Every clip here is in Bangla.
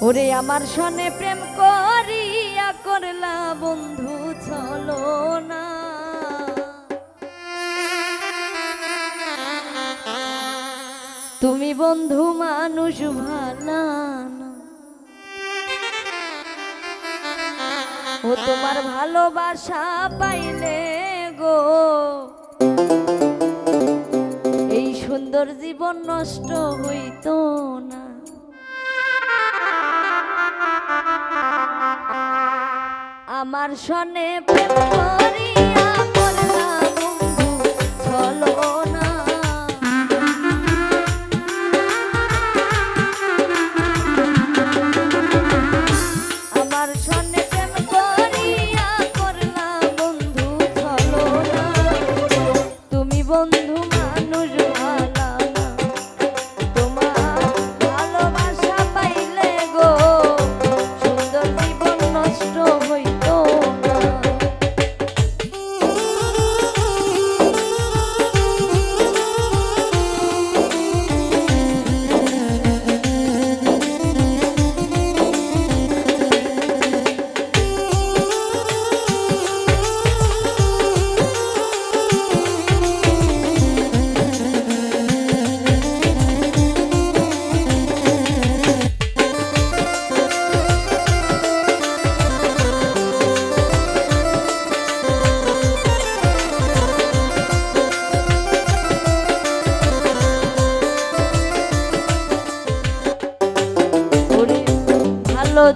ওরে আমার সনে প্রেম করিয়া করলা বন্ধু চলো না, তুমি বন্ধু মানুষ ভালা না। ও তোমার ভালোবাসা পাইলে গো এই সুন্দর জীবন নষ্ট হইতো না। আমার সনে প্রেম করিয়া করলা বন্ধু চলো না, আমার সনে প্রেম করিয়া করলা বন্ধু চলো না, তুমি বন্ধু মানুষ ভালা না, তোমার ভালোবাসা পাইলে গো সুন্দর জীবন নষ্ট হইতো না।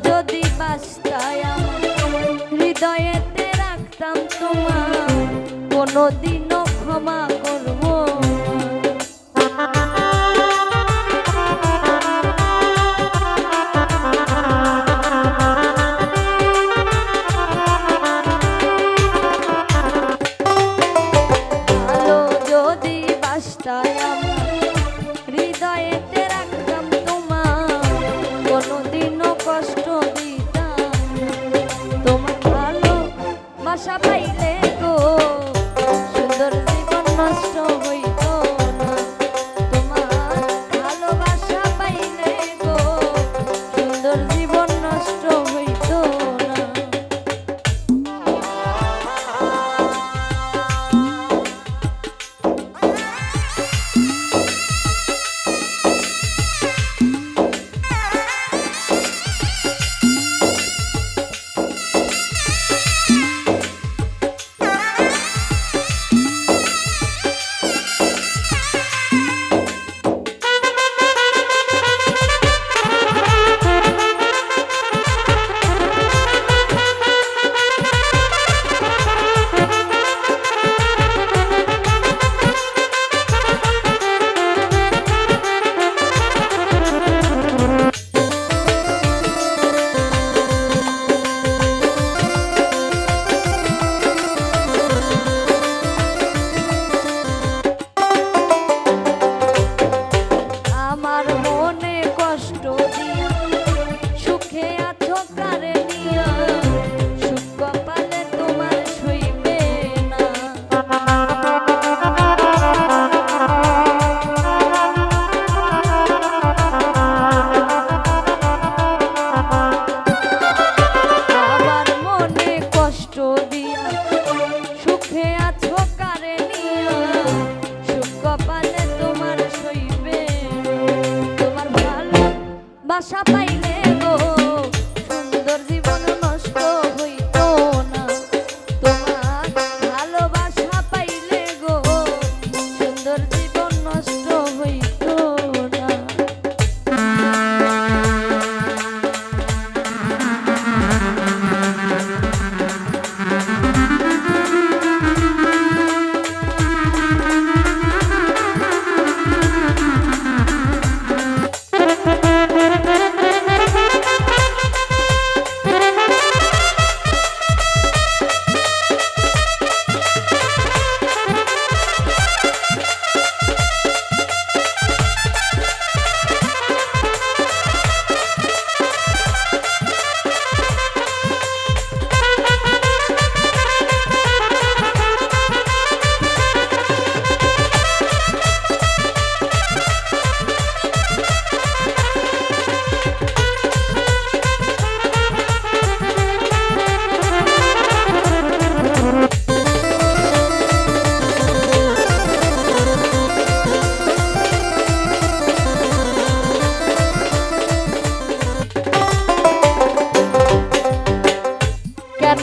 যদি বাসতায় আমার হৃদয়েতে রাখতাম তোমার, কোনদিনও ক্ষমা করব ভালো যদি বাসতায় আমার হৃদয়েতে রাখতাম তোমার, কোনদিনও কষ্ট দিতাম তোমার ভালো বাসা পাইলে গো সুন্দর জীবন নষ্ট হইতো না, তোমার ভালোবাসা পাইলে গো সুন্দর জীবন নষ্ট হইতো না। বাসা পাইলে গো সুন্দর জীবন নষ্ট হইতো না, তোমার ভালোবাসা পাইলে গো সুন্দর জীবন নষ্ট হইতো না।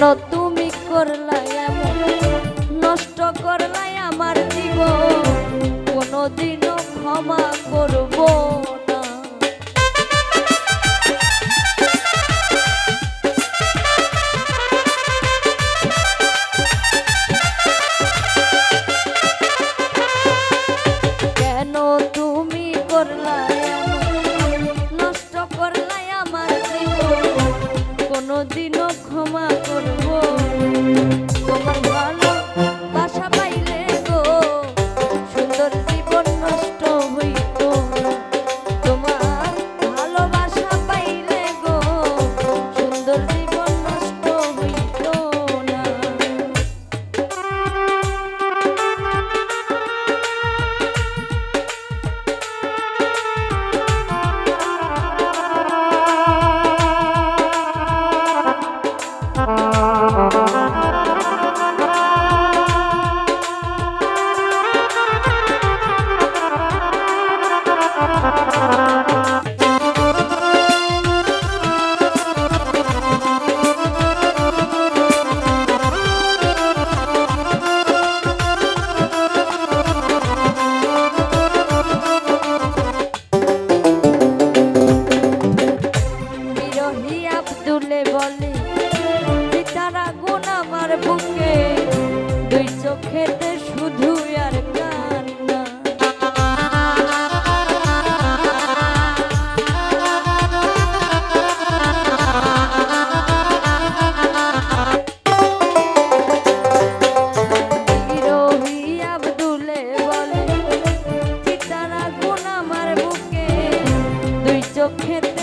কেন তুমি করলাই এমন, নষ্ট করলাই আমার জীবন, কোনোদিনও ক্ষমা করব না। কেন তুমি করলাই এমন, নষ্ট করলাই আমার জীবন, কোনোদিনও ক্ষমা করব তোমার ভালোবাসা পাইলে গো সুন্দর জীবন নষ্ট হইত না। তোমার ভালোবাসা পাইলে গো সুন্দর জীবন নষ্ট হইত না। আব্দুলে বলে পিতারা গুণ আমার বুকে, দুই চোখেতে শুধু আর কান্না। বিরোহী আব্দুলে বলে পিতারা গুণ আমার বুকে, দুই চোখেতে